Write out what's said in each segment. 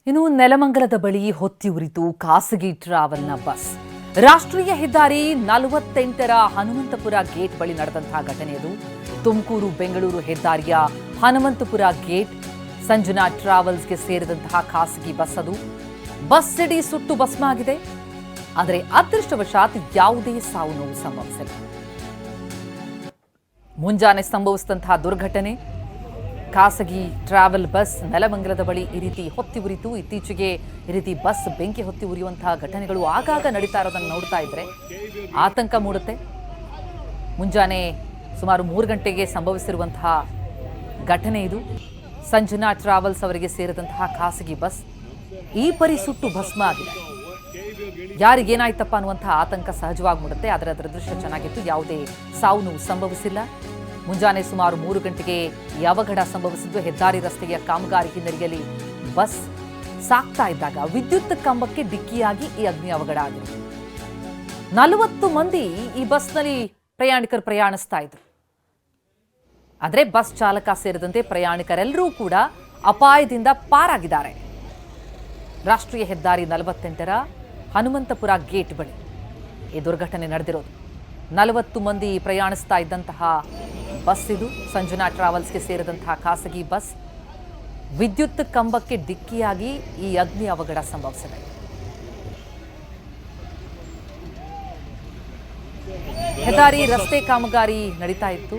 ಇನ್ನು ನೆಲಮಂಗಲದ ಬಳಿ ಹೊತ್ತಿ ಉರಿತು ಖಾಸಗಿ ಟ್ರಾವೆಲ್ನ ಬಸ್. ರಾಷ್ಟ್ರೀಯ ಹೆದ್ದಾರಿ 48ರ ಹನುಮಂತಪುರ ಗೇಟ್ ಬಳಿ ನಡೆದಂತಹ ಘಟನೆಯದು. ತುಮಕೂರು ಬೆಂಗಳೂರು ಹೆದ್ದಾರಿಯ ಹನುಮಂತಪುರ ಗೇಟ್ ಸಂಜನಾ ಟ್ರಾವೆಲ್ಸ್ಗೆ ಸೇರಿದಂತಹ ಖಾಸಗಿ ಬಸ್ ಅದು. ಬಸ್ ಸಿಡಿ ಸುಟ್ಟು ಭಸ್ಮ ಆಗಿದೆ. ಆದರೆ ಅದೃಷ್ಟವಶಾತ್ ಯಾವುದೇ ಸಾವು ನೋವು ಸಂಭವಿಸಿಲ್ಲ. ಮುಂಜಾನೆ ಸಂಭವಿಸಿದಂತಹ ದುರ್ಘಟನೆ. ಖಾಸಗಿ ಟ್ರಾವೆಲ್ ಬಸ್ ನೆಲಮಂಗಲದ ಬಳಿ ಈ ರೀತಿ ಹೊತ್ತಿ ಉರಿತು. ಇತ್ತೀಚೆಗೆ ಈ ರೀತಿ ಬಸ್ ಬೆಂಕಿ ಹೊತ್ತಿ ಉರಿಯುವಂತಹ ಘಟನೆಗಳು ಆಗಾಗ ನಡೀತಾ ಇರೋದನ್ನು ನೋಡ್ತಾ ಇದ್ರೆ ಆತಂಕ ಮೂಡುತ್ತೆ. ಮುಂಜಾನೆ ಸುಮಾರು 3 ಗಂಟೆಗೆ ಸಂಭವಿಸಿರುವಂತಹ ಘಟನೆ ಇದು. ಸಂಜನಾ ಟ್ರಾವೆಲ್ಸ್ ಅವರಿಗೆ ಸೇರಿದಂತಹ ಖಾಸಗಿ ಬಸ್ ಈ ಪರಿ ಸುಟ್ಟು ಭಸ್ಮ ಆಗಿದೆ. ಯಾರಿಗೇನಾಯ್ತಪ್ಪ ಅನ್ನುವಂತಹ ಆತಂಕ ಸಹಜವಾಗಿ ಮೂಡುತ್ತೆ. ಆದರೆ ಅದರ ದೃಶ್ಯ ಚೆನ್ನಾಗಿತ್ತು. ಯಾವುದೇ ಸಾವು ನೋವು ಸಂಭವಿಸಿಲ್ಲ. ಮುಂಜಾನೆ ಸುಮಾರು 3 ಗಂಟೆಗೆ ಈ ಅವಘಡ ಸಂಭವಿಸಿದ್ದು. ಹೆದ್ದಾರಿ ರಸ್ತೆಯ ಕಾಮಗಾರಿ ಹಿನ್ನೆಲೆಯಲ್ಲಿ ಬಸ್ ಸಾಗ್ತಾ ಇದ್ದಾಗ ವಿದ್ಯುತ್ ಕಂಬಕ್ಕೆ ಡಿಕ್ಕಿಯಾಗಿ ಈ ಅಗ್ನಿ ಅವಘಡ ಆಗಿದೆ. 40 ಮಂದಿ ಈ ಬಸ್ನಲ್ಲಿ ಪ್ರಯಾಣಿಕರು ಪ್ರಯಾಣಿಸ್ತಾ ಇದ್ರು. ಆದರೆ ಬಸ್ ಚಾಲಕ ಸೇರಿದಂತೆ ಪ್ರಯಾಣಿಕರೆಲ್ಲರೂ ಕೂಡ ಅಪಾಯದಿಂದ ಪಾರಾಗಿದ್ದಾರೆ. ರಾಷ್ಟ್ರೀಯ ಹೆದ್ದಾರಿ 48ರ ಹನುಮಂತಪುರ ಗೇಟ್ ಬಳಿ ಈ ದುರ್ಘಟನೆ ನಡೆದಿರೋದು. 40 ಮಂದಿ ಪ್ರಯಾಣಿಸ್ತಾ ಇದ್ದಂತಹ ಬಸ್ ಇದು. ಸಂಜನಾ ಟ್ರಾವೆಲ್ಸ್ಗೆ ಸೇರಿದಂತಹ ಖಾಸಗಿ ಬಸ್ ವಿದ್ಯುತ್ ಕಂಬಕ್ಕೆ ಡಿಕ್ಕಿಯಾಗಿ ಈ ಅಗ್ನಿ ಅವಘಡ ಸಂಭವಿಸಿದೆ. ಹೆದ್ದಾರಿ ರಸ್ತೆ ಕಾಮಗಾರಿ ನಡೀತಾ ಇತ್ತು.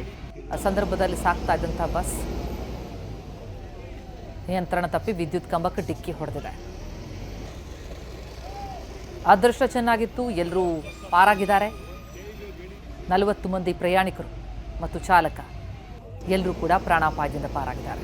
ಆ ಸಂದರ್ಭದಲ್ಲಿ ಸಾಗ್ತಾ ಇದ್ದಂತಹ ಬಸ್ ನಿಯಂತ್ರಣ ತಪ್ಪಿ ವಿದ್ಯುತ್ ಕಂಬಕ್ಕೆ ಡಿಕ್ಕಿ ಹೊಡೆದಿದೆ. ಅದೃಷ್ಟ ಚೆನ್ನಾಗಿತ್ತು. ಎಲ್ಲರೂ ಪಾರಾಗಿದ್ದಾರೆ. 40 ಮಂದಿ ಪ್ರಯಾಣಿಕರು ಮತ್ತು ಚಾಲಕ ಎಲ್ಲರೂ ಕೂಡ ಪ್ರಾಣಾಪಾಯದಿಂದ ಪಾರಾಗಿದ್ದಾರೆ.